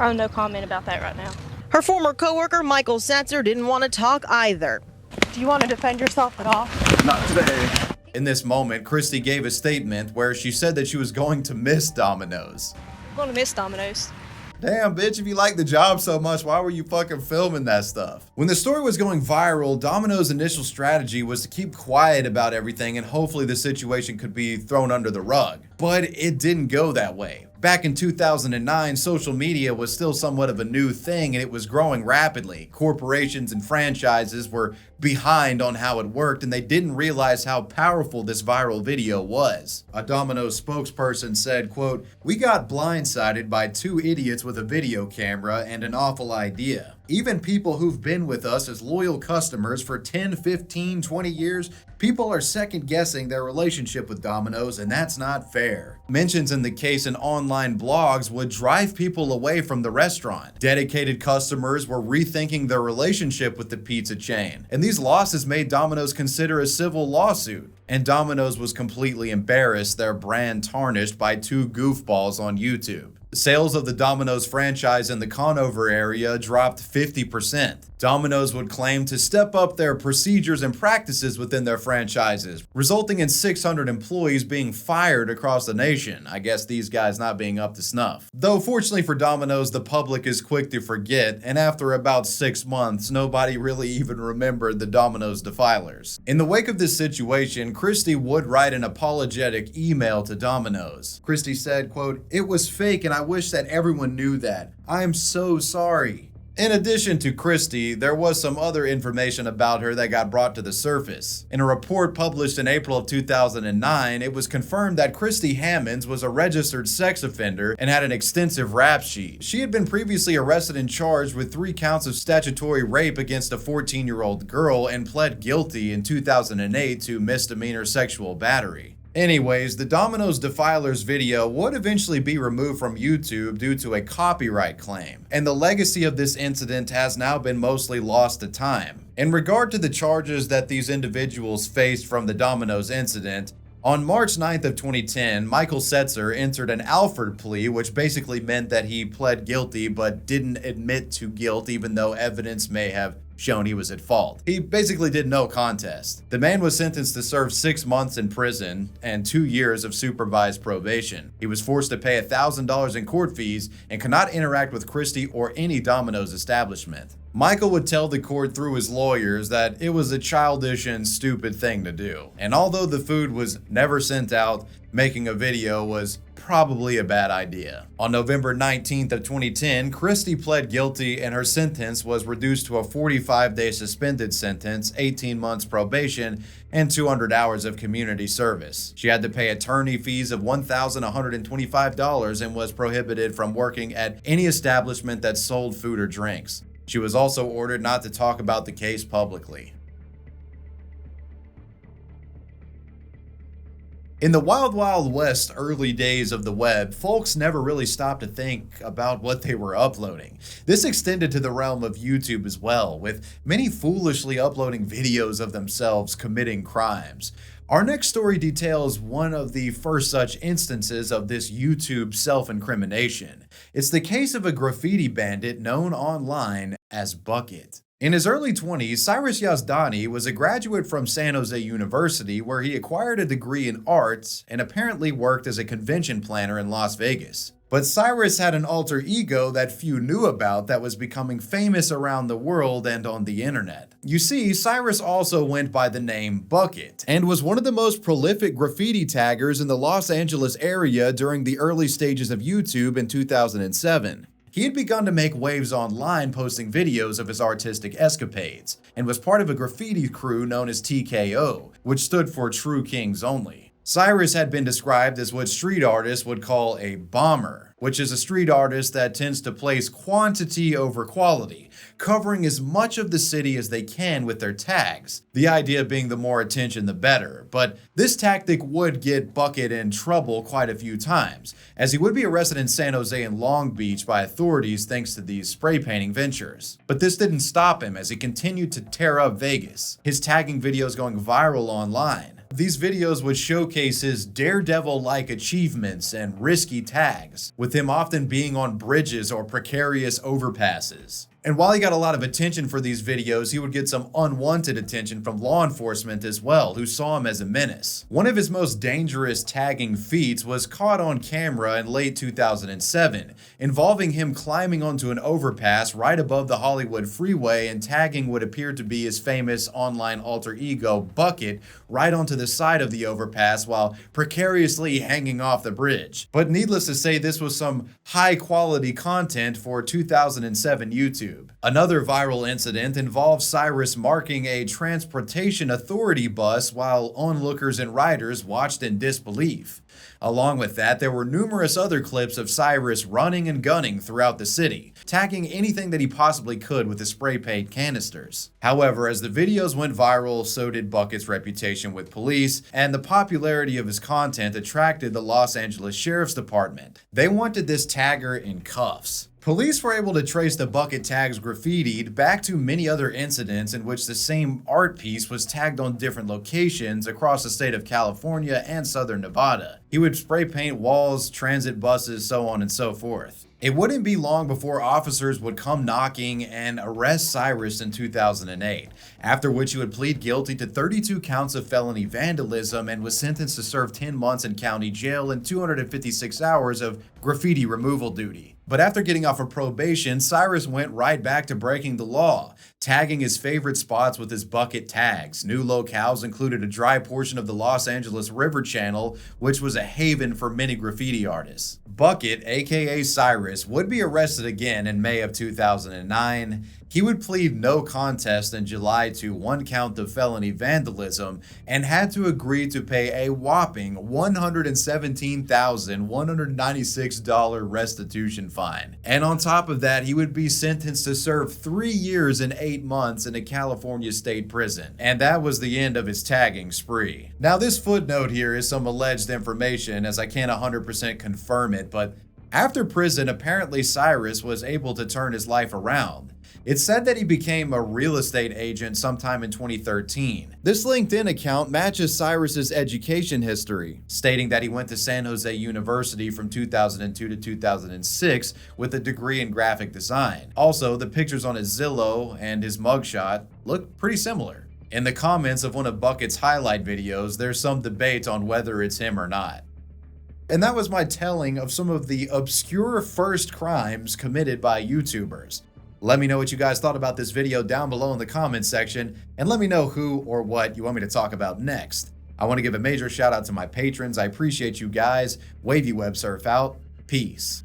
No comment about that right now. Her former coworker, Michael Setzer, didn't want to talk either. Do you want to defend yourself at all? Not today. In this moment, Christy gave a statement where she said that she was going to miss Domino's. I'm gonna miss Domino's. Damn, bitch, if you like the job so much, why were you fucking filming that stuff? When the story was going viral, Domino's initial strategy was to keep quiet about everything and hopefully the situation could be thrown under the rug. But it didn't go that way. Back in 2009, social media was still somewhat of a new thing and it was growing rapidly. Corporations and franchises were behind on how it worked and they didn't realize how powerful this viral video was. A Domino's spokesperson said, quote, "We got blindsided by two idiots with a video camera and an awful idea. Even people who've been with us as loyal customers for 10, 15, 20 years, people are second guessing their relationship with Domino's and that's not fair." Mentions in the case in online blogs would drive people away from the restaurant. Dedicated customers were rethinking their relationship with the pizza chain, and these losses made Domino's consider a civil lawsuit. And Domino's was completely embarrassed, their brand tarnished by two goofballs on YouTube. Sales of the Domino's franchise in the Conover area dropped 50%. Domino's would claim to step up their procedures and practices within their franchises, resulting in 600 employees being fired across the nation. I guess these guys not being up to snuff. Though fortunately for Domino's, the public is quick to forget, and after about 6 months, nobody really even remembered the Dominos Defilers. In the wake of this situation, Christy would write an apologetic email to Domino's. Christy said, quote, "It was fake and I wish that everyone knew that. I am so sorry." In addition to Christy, there was some other information about her that got brought to the surface. In a report published in April of 2009, it was confirmed that Christy Hammonds was a registered sex offender and had an extensive rap sheet. She had been previously arrested and charged with 3 counts of statutory rape against a 14-year-old girl and pled guilty in 2008 to misdemeanor sexual battery. Anyways, the Dominos Defilers video would eventually be removed from YouTube due to a copyright claim, and the legacy of this incident has now been mostly lost to time. In regard to the charges that these individuals faced from the Domino's incident, on March 9th of 2010, Michael Setzer entered an Alford plea, which basically meant that he pled guilty but didn't admit to guilt even though evidence may have shown he was at fault. He basically did no contest. The man was sentenced to serve 6 months in prison and 2 years of supervised probation. He was forced to pay $1,000 in court fees and could not interact with Christy or any Domino's establishment. Michael would tell the court through his lawyers that it was a childish and stupid thing to do. And although the food was never sent out, making a video was probably a bad idea. On November 19th of 2010, Christy pled guilty and her sentence was reduced to a 45-day suspended sentence, 18 months probation, and 200 hours of community service. She had to pay attorney fees of $1,125 and was prohibited from working at any establishment that sold food or drinks. She was also ordered not to talk about the case publicly. In the Wild Wild West early days of the web, folks never really stopped to think about what they were uploading. This extended to the realm of YouTube as well, with many foolishly uploading videos of themselves committing crimes. Our next story details one of the first such instances of this YouTube self-incrimination. It's the case of a graffiti bandit known online as Buket. In his early 20s, Cyrus Yazdani was a graduate from San Jose University where he acquired a degree in arts and apparently worked as a convention planner in Las Vegas. But Cyrus had an alter ego that few knew about that was becoming famous around the world and on the internet. You see, Cyrus also went by the name Buket and was one of the most prolific graffiti taggers in the Los Angeles area during the early stages of YouTube in 2007. He had begun to make waves online posting videos of his artistic escapades, and was part of a graffiti crew known as TKO, which stood for True Kings Only. Cyrus had been described as what street artists would call a bomber, which is a street artist that tends to place quantity over quality, covering as much of the city as they can with their tags. The idea being the more attention the better, but this tactic would get Buket in trouble quite a few times, as he would be arrested in San Jose and Long Beach by authorities thanks to these spray painting ventures. But this didn't stop him as he continued to tear up Vegas, his tagging videos going viral online. These videos would showcase his daredevil-like achievements and risky tags, with him often being on bridges or precarious overpasses. And while he got a lot of attention for these videos, he would get some unwanted attention from law enforcement as well, who saw him as a menace. One of his most dangerous tagging feats was caught on camera in late 2007, involving him climbing onto an overpass right above the Hollywood freeway and tagging what appeared to be his famous online alter ego, Buket, right onto the side of the overpass while precariously hanging off the bridge. But needless to say, this was some high-quality content for 2007 YouTube. Another viral incident involves Cyrus marking a transportation authority bus while onlookers and riders watched in disbelief. Along with that, there were numerous other clips of Cyrus running and gunning throughout the city, tagging anything that he possibly could with the spray paint canisters. However, as the videos went viral, so did Buket's reputation with police, and the popularity of his content attracted the Los Angeles Sheriff's Department. They wanted this tagger in cuffs. Police were able to trace the Buket tags graffitied back to many other incidents in which the same art piece was tagged on different locations across the state of California and southern Nevada. He would spray paint walls, transit buses, so on and so forth. It wouldn't be long before officers would come knocking and arrest Cyrus in 2008, after which he would plead guilty to 32 counts of felony vandalism and was sentenced to serve 10 months in county jail and 256 hours of graffiti removal duty. But after getting off of probation, Cyrus went right back to breaking the law, tagging his favorite spots with his Buket tags. New locales included a dry portion of the Los Angeles River Channel, which was a haven for many graffiti artists. Buket, aka Cyrus, would be arrested again in May of 2009. He would plead no contest in July to 1 count of felony vandalism and had to agree to pay a whopping $117,196 restitution fine. And on top of that, he would be sentenced to serve 3 years and 8 months in a California state prison. And that was the end of his tagging spree. Now, this footnote here is some alleged information, as I can't 100% confirm it, but after prison, apparently Cyrus was able to turn his life around. It's said that he became a real estate agent sometime in 2013. This LinkedIn account matches Cyrus's education history, stating that he went to San Jose University from 2002 to 2006 with a degree in graphic design. Also, the pictures on his Zillow and his mugshot look pretty similar. In the comments of one of Buket's highlight videos, there's some debate on whether it's him or not. And that was my telling of some of the obscure first crimes committed by YouTubers. Let me know what you guys thought about this video down below in the comments section, and let me know who or what you want me to talk about next. I want to give a major shout out to my patrons. I appreciate you guys. WAVYWEBSURF out. Peace.